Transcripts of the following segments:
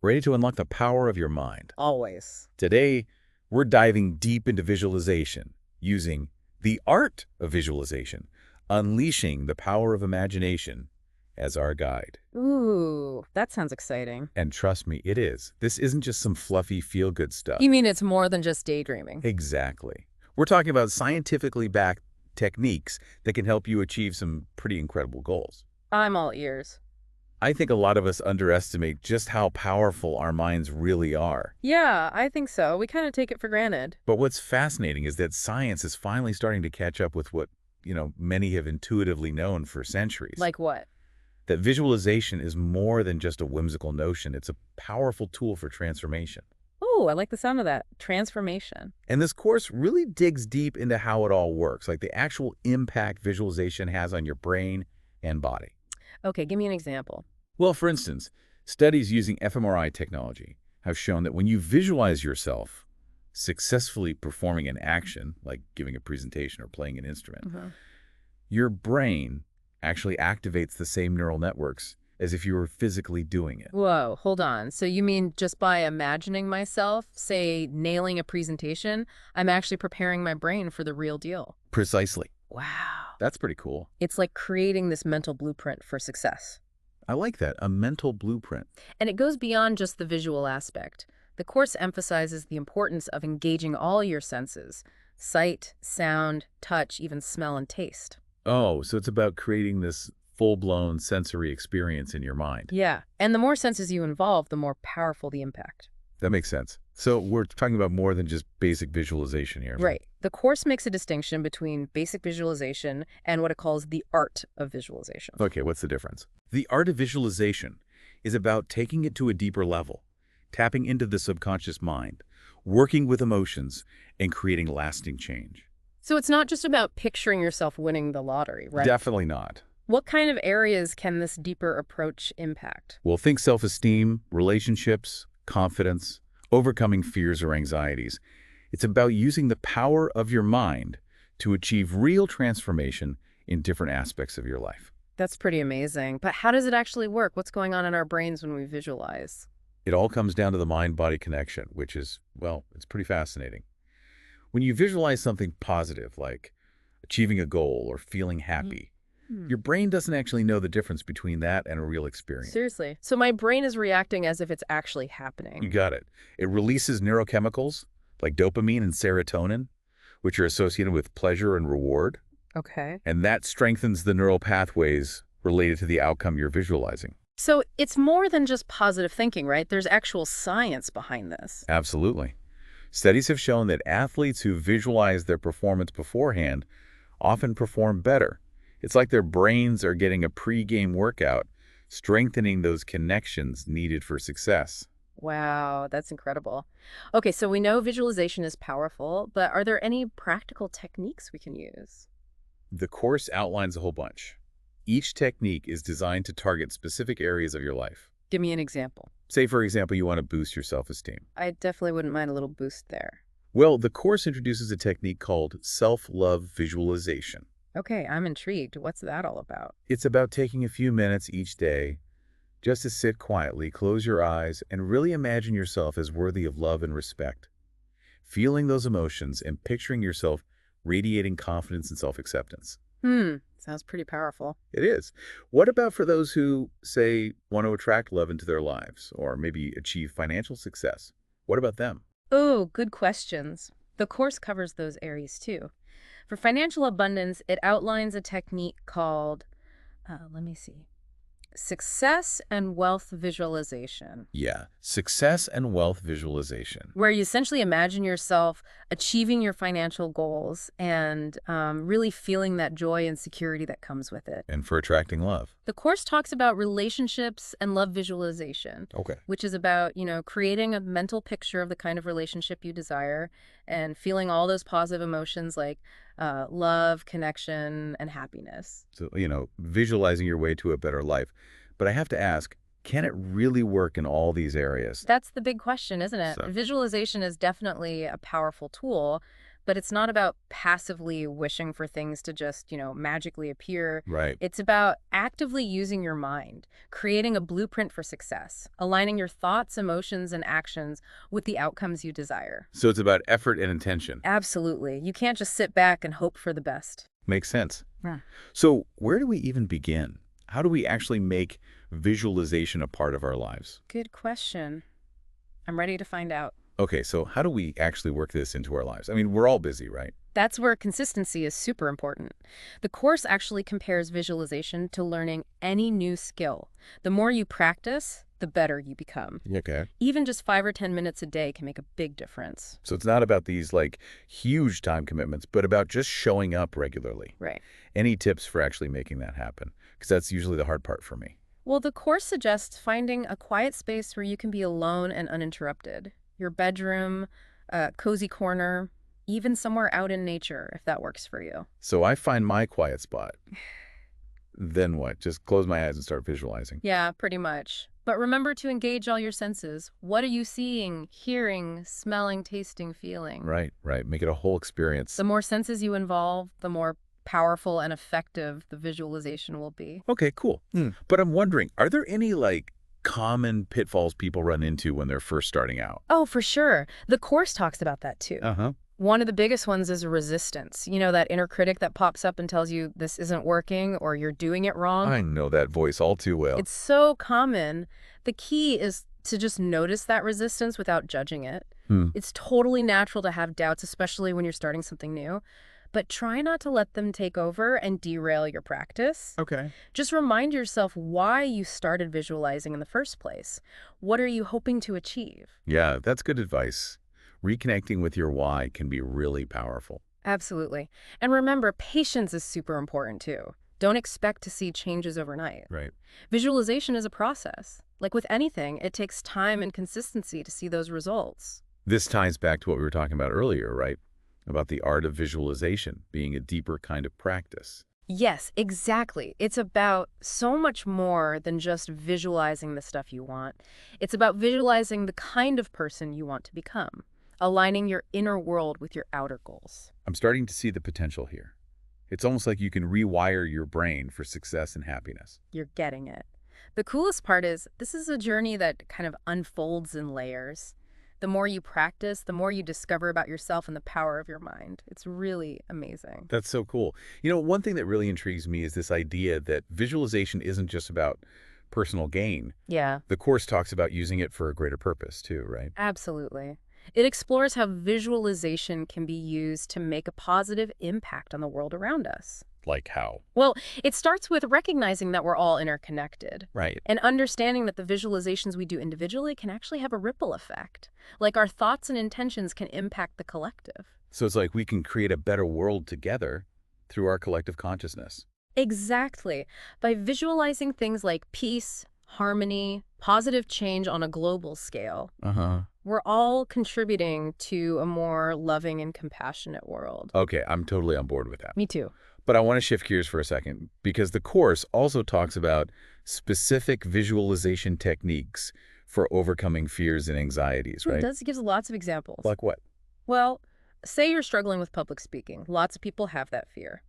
Ready to unlock the power of your mind. Always. Today, we're diving deep into visualization using the art of visualization, unleashing the power of imagination as our guide. Ooh, that sounds exciting. And trust me, it is. This isn't just some fluffy feel-good stuff. You mean it's more than just daydreaming? Exactly. We're talking about scientifically backed techniques that can help you achieve some pretty incredible goals. I'm all ears. I think a lot of us underestimate just how powerful our minds really are. Yeah, I think so. We kind of take it for granted. But what's fascinating is that science is finally starting to catch up with what, many have intuitively known for centuries. Like what? That visualization is more than just a whimsical notion. It's a powerful tool for transformation. Oh, I like the sound of that. Transformation. And this course really digs deep into how it all works, like the actual impact visualization has on your brain and body. Okay, give me an example. Well, for instance, studies using fMRI technology have shown that when you visualize yourself successfully performing an action, like giving a presentation or playing an instrument, your brain actually activates the same neural networks as if you were physically doing it. Whoa, hold on. So you mean just by imagining myself, say, nailing a presentation, I'm actually preparing my brain for the real deal? Precisely. Wow. That's pretty cool. It's like creating this mental blueprint for success. I like that, a mental blueprint. And it goes beyond just the visual aspect. The course emphasizes the importance of engaging all your senses: sight, sound, touch, even smell and taste. Oh, so it's about creating this full-blown sensory experience in your mind. Yeah, and the more senses you involve, the more powerful the impact. That makes sense. So we're talking about more than just basic visualization here. Right. The course makes a distinction between basic visualization and what it calls the art of visualization. Okay, what's the difference? The art of visualization is about taking it to a deeper level, tapping into the subconscious mind, working with emotions, and creating lasting change. So it's not just about picturing yourself winning the lottery, right? Definitely not. What kind of areas can this deeper approach impact? Well, think self-esteem, relationships, confidence, overcoming fears or anxieties. It's about using the power of your mind to achieve real transformation in different aspects of your life. That's pretty amazing. But how does it actually work? What's going on in our brains when we visualize? It all comes down to the mind-body connection, which is, well, it's pretty fascinating. When you visualize something positive, like achieving a goal or feeling happy, your brain doesn't actually know the difference between that and a real experience. Seriously. So my brain is reacting as if it's actually happening. You got it. It releases neurochemicals like dopamine and serotonin, which are associated with pleasure and reward. Okay. And that strengthens the neural pathways related to the outcome you're visualizing. So it's more than just positive thinking, right? There's actual science behind this. Absolutely. Studies have shown that athletes who visualize their performance beforehand often perform better. It's like their brains are getting a pre-game workout, strengthening those connections needed for success. Wow, that's incredible. Okay, so we know visualization is powerful, but are there any practical techniques we can use? The course outlines a whole bunch. Each technique is designed to target specific areas of your life. Give me an example. Say, for example, you want to boost your self-esteem. I definitely wouldn't mind a little boost there. Well, the course introduces a technique called self-love visualization. Okay, I'm intrigued. What's that all about? It's about taking a few minutes each day just to sit quietly, close your eyes, and really imagine yourself as worthy of love and respect. Feeling those emotions and picturing yourself radiating confidence and self-acceptance. Sounds pretty powerful. It is. What about for those who, say, want to attract love into their lives or maybe achieve financial success? What about them? Oh, good questions. The course covers those areas too. For financial abundance, it outlines a technique called, let me see, success and wealth visualization, Yeah, success and wealth visualization. where you essentially imagine yourself achieving your financial goals and really feeling that joy and security that comes with it. And for attracting love. The course talks about relationships and love visualization, Okay. which is about, creating a mental picture of the kind of relationship you desire and feeling all those positive emotions like love, connection, and happiness. So, visualizing your way to a better life. But I have to ask, can it really work in all these areas? That's the big question, isn't it? So- Visualization is definitely a powerful tool, but it's not about passively wishing for things to just, magically appear. Right. It's about actively using your mind, creating a blueprint for success, aligning your thoughts, emotions, and actions with the outcomes you desire. So it's about effort and intention. Absolutely. You can't just sit back and hope for the best. Makes sense. Yeah. So where do we even begin? How do we actually make visualization a part of our lives? Good question. I'm ready to find out. Okay, so how do we actually work this into our lives? I mean, we're all busy, right? That's where consistency is super important. The course actually compares visualization to learning any new skill. The more you practice, the better you become. Okay. Even just 5 or 10 minutes a day can make a big difference. So it's not about these like huge time commitments, but about just showing up regularly. Right. Any tips for actually making that happen? Because that's usually the hard part for me. Well, the course suggests finding a quiet space where you can be alone and uninterrupted. Your bedroom, a cozy corner, even somewhere out in nature, if that works for you. So I find my quiet spot. Then what? Just close my eyes and start visualizing. Yeah, pretty much. But remember to engage all your senses. What are you seeing, hearing, smelling, tasting, feeling? Right, right. Make it a whole experience. The more senses you involve, the more powerful and effective the visualization will be. Okay, cool. But I'm wondering, are there any like common pitfalls people run into when they're first starting out? Oh, for sure. The course talks about that too. Uh-huh. One of the biggest ones is resistance. You know, that inner critic that pops up and tells you this isn't working or you're doing it wrong. I know that voice all too well. It's so common. The key is to just notice that resistance without judging it. It's totally natural to have doubts, especially when you're starting something new. But try not to let them take over and derail your practice. Okay. Just remind yourself why you started visualizing in the first place. What are you hoping to achieve? Yeah, that's good advice. Reconnecting with your why can be really powerful. Absolutely. And remember, patience is super important too. Don't expect to see changes overnight. Right. Visualization is a process. Like with anything, it takes time and consistency to see those results. This ties back to what we were talking about earlier, right? About the art of visualization being a deeper kind of practice. Yes, exactly. It's about so much more than just visualizing the stuff you want. It's about visualizing the kind of person you want to become, aligning your inner world with your outer goals. I'm starting to see the potential here. It's almost like you can rewire your brain for success and happiness. You're getting it. The coolest part is this is a journey that kind of unfolds in layers. The more you practice, the more you discover about yourself and the power of your mind. It's really amazing. That's so cool. You know, one thing that really intrigues me is this idea that visualization isn't just about personal gain. Yeah, The course talks about using it for a greater purpose too, right? absolutely. It explores how visualization can be used to make a positive impact on the world around us. Like how? Well, it starts with recognizing that we're all interconnected Right. and understanding that the visualizations we do individually can actually have a ripple effect. Like our thoughts and intentions can impact the collective. So it's like we can create a better world together through our collective consciousness. Exactly. By visualizing things like peace, harmony, positive change on a global scale, Uh-huh. we're all contributing to a more loving and compassionate world. Okay, I'm totally on board with that. Me too. But I want to shift gears for a second because the course also talks about specific visualization techniques for overcoming fears and anxieties, It right? does gives lots of examples. Like what? Well, say you're struggling with public speaking. Lots of people have that fear.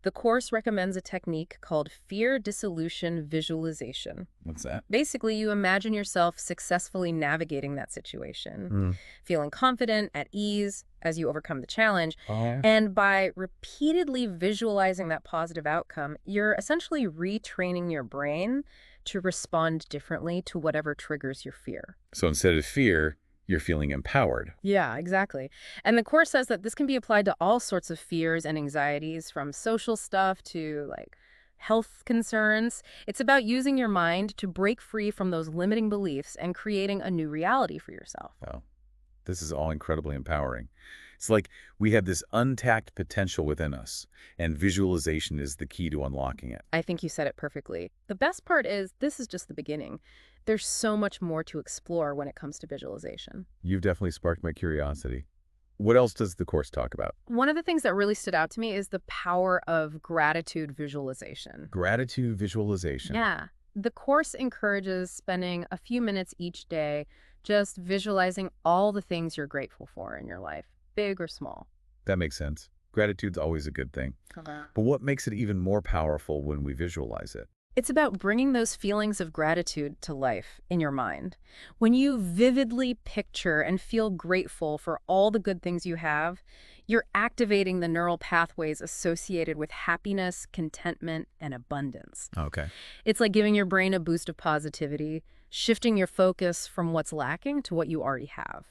The course recommends a technique called fear dissolution visualization. What's that? Basically, you imagine yourself successfully navigating that situation, feeling confident, at ease as you overcome the challenge. Oh. And by repeatedly visualizing that positive outcome, you're essentially retraining your brain to respond differently to whatever triggers your fear. So instead of fear, you're feeling empowered. Yeah, exactly. And the course says that this can be applied to all sorts of fears and anxieties, from social stuff to like health concerns. It's about using your mind to break free from those limiting beliefs and creating a new reality for yourself. Wow. This is all incredibly empowering. It's like we have this untapped potential within us, and visualization is the key to unlocking it. I think you said it perfectly. The best part is this is just the beginning. There's so much more to explore when it comes to visualization. You've definitely sparked my curiosity. What else does the course talk about? One of the things that really stood out to me is the power of gratitude visualization. Gratitude visualization. Yeah. The course encourages spending a few minutes each day just visualizing all the things you're grateful for in your life, big or small. That makes sense. Gratitude's always a good thing. Uh-huh. But what makes it even more powerful when we visualize it? It's about bringing those feelings of gratitude to life in your mind. When you vividly picture and feel grateful for all the good things you have, you're activating the neural pathways associated with happiness, contentment, and abundance. Okay. It's like giving your brain a boost of positivity, shifting your focus from what's lacking to what you already have.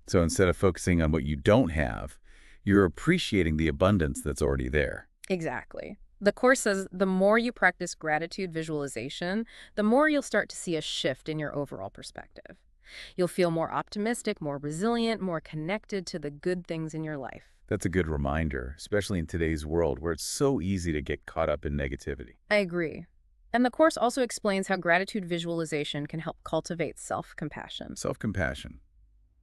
So instead of focusing on what you don't have, you're appreciating the abundance that's already there. Exactly. The Course says the more you practice gratitude visualization, the more you'll start to see a shift in your overall perspective. You'll feel more optimistic, more resilient, more connected to the good things in your life. That's a good reminder, especially in today's world where it's so easy to get caught up in negativity. I agree. And the Course also explains how gratitude visualization can help cultivate self-compassion. Self-compassion.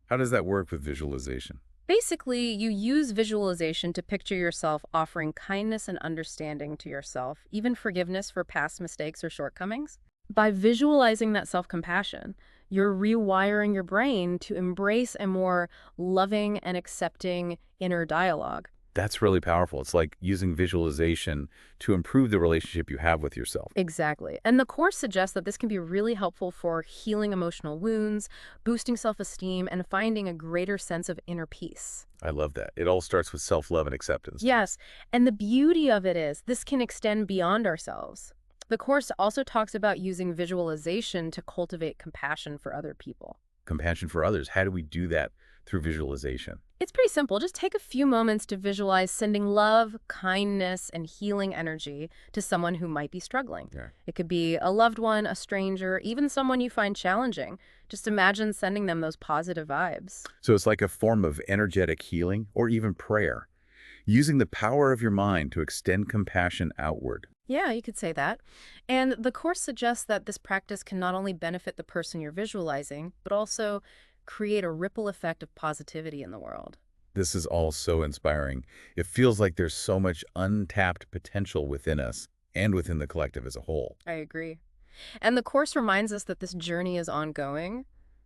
How does that work with visualization? Basically, you use visualization to picture yourself offering kindness and understanding to yourself, even forgiveness for past mistakes or shortcomings. By visualizing that self-compassion, you're rewiring your brain to embrace a more loving and accepting inner dialogue. That's really powerful. It's like using visualization to improve the relationship you have with yourself. Exactly. And the Course suggests that this can be really helpful for healing emotional wounds, boosting self-esteem, and finding a greater sense of inner peace. I love that. It all starts with self-love and acceptance. Yes, and the beauty of it is this can extend beyond ourselves. The Course also talks about using visualization to cultivate compassion for other people. Compassion for others. How do we do that through visualization? It's pretty simple. Just take a few moments to visualize sending love, kindness, and healing energy to someone who might be struggling. Yeah. It could be a loved one, a stranger, even someone you find challenging. Just imagine sending them those positive vibes. So it's like a form of energetic healing or even prayer, using the power of your mind to extend compassion outward. Yeah, you could say that. And the Course suggests that this practice can not only benefit the person you're visualizing, but also create a ripple effect of positivity in the world. This is all so inspiring. It feels like there's so much untapped potential within us and within the collective as a whole. I agree. And the Course reminds us that this journey is ongoing.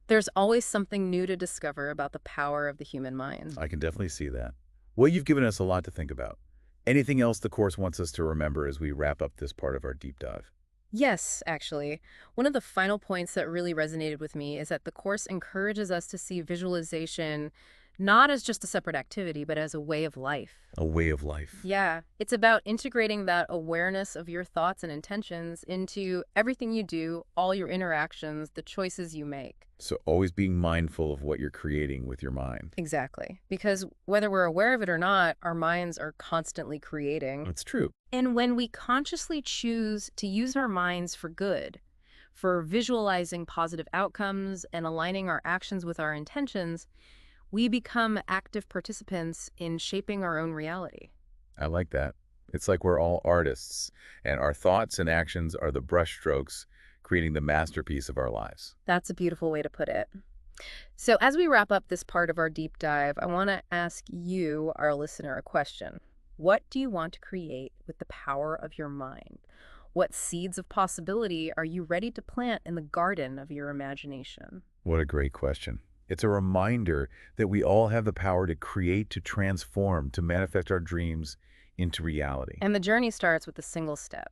There's always something new to discover about the power of the human mind. I can definitely see that. Well, you've given us a lot to think about. Anything else the Course wants us to remember as we wrap up this part of our deep dive? Yes, actually. One of the final points that really resonated with me is that the Course encourages us to see visualization not as just a separate activity, but as a way of life. A way of life. Yeah, it's about integrating that awareness of your thoughts and intentions into everything you do, all your interactions, the choices you make. So always being mindful of what you're creating with your mind. Exactly. Because whether we're aware of it or not, our minds are constantly creating. That's true. And when we consciously choose to use our minds for good, for visualizing positive outcomes and aligning our actions with our intentions, we become active participants in shaping our own reality. I like that. It's like we're all artists, and our thoughts and actions are the brushstrokes creating the masterpiece of our lives. That's a beautiful way to put it. So as we wrap up this part of our deep dive, I want to ask you, our listener, a question. What do you want to create with the power of your mind? What seeds of possibility are you ready to plant in the garden of your imagination? What a great question. It's a reminder that we all have the power to create, to transform, to manifest our dreams into reality. And the journey starts with a single step,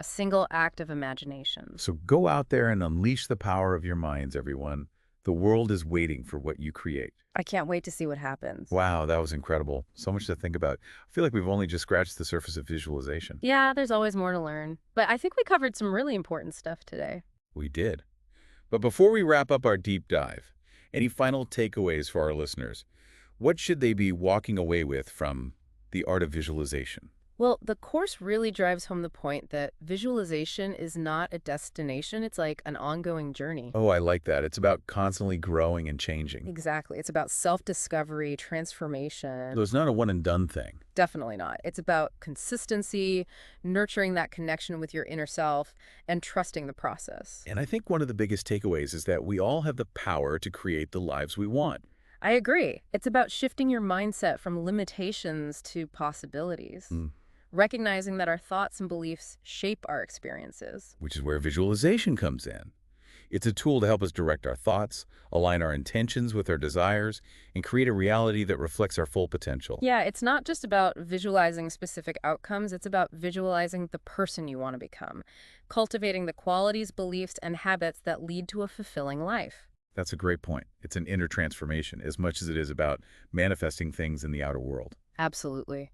a single act of imagination. So go out there and unleash the power of your minds, everyone. The world is waiting for what you create. I can't wait to see what happens. Wow, that was incredible. So much to think about. I feel like we've only just scratched the surface of visualization. Yeah, there's always more to learn. But I think we covered some really important stuff today. We did. But before we wrap up our deep dive, any final takeaways for our listeners? What should they be walking away with from the art of visualization? Well, the Course really drives home the point that visualization is not a destination. It's like an ongoing journey. Oh, I like that. It's about constantly growing and changing. Exactly. It's about self-discovery, transformation. So it's not a one-and-done thing. Definitely not. It's about consistency, nurturing that connection with your inner self, and trusting the process. And I think one of the biggest takeaways is that we all have the power to create the lives we want. I agree. It's about shifting your mindset from limitations to possibilities. Recognizing that our thoughts and beliefs shape our experiences. Which is where visualization comes in. It's a tool to help us direct our thoughts, align our intentions with our desires, and create a reality that reflects our full potential. Yeah, it's not just about visualizing specific outcomes, it's about visualizing the person you want to become, cultivating the qualities, beliefs, and habits that lead to a fulfilling life. That's a great point. It's an inner transformation as much as it is about manifesting things in the outer world. Absolutely.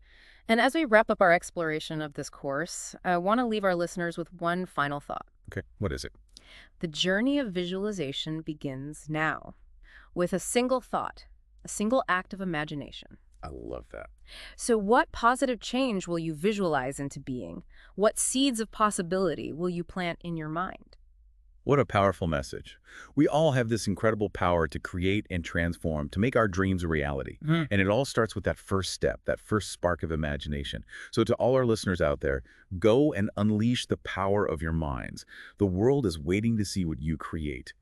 And as we wrap up our exploration of this course, I want to leave our listeners with one final thought. Okay, what is it? The journey of visualization begins now, with a single thought, a single act of imagination. I love that. So, what positive change will you visualize into being? What seeds of possibility will you plant in your mind? What a powerful message. We all have this incredible power to create and transform, to make our dreams a reality. And it all starts with that first step, that first spark of imagination. So to all our listeners out there, go and unleash the power of your minds. The world is waiting to see what you create.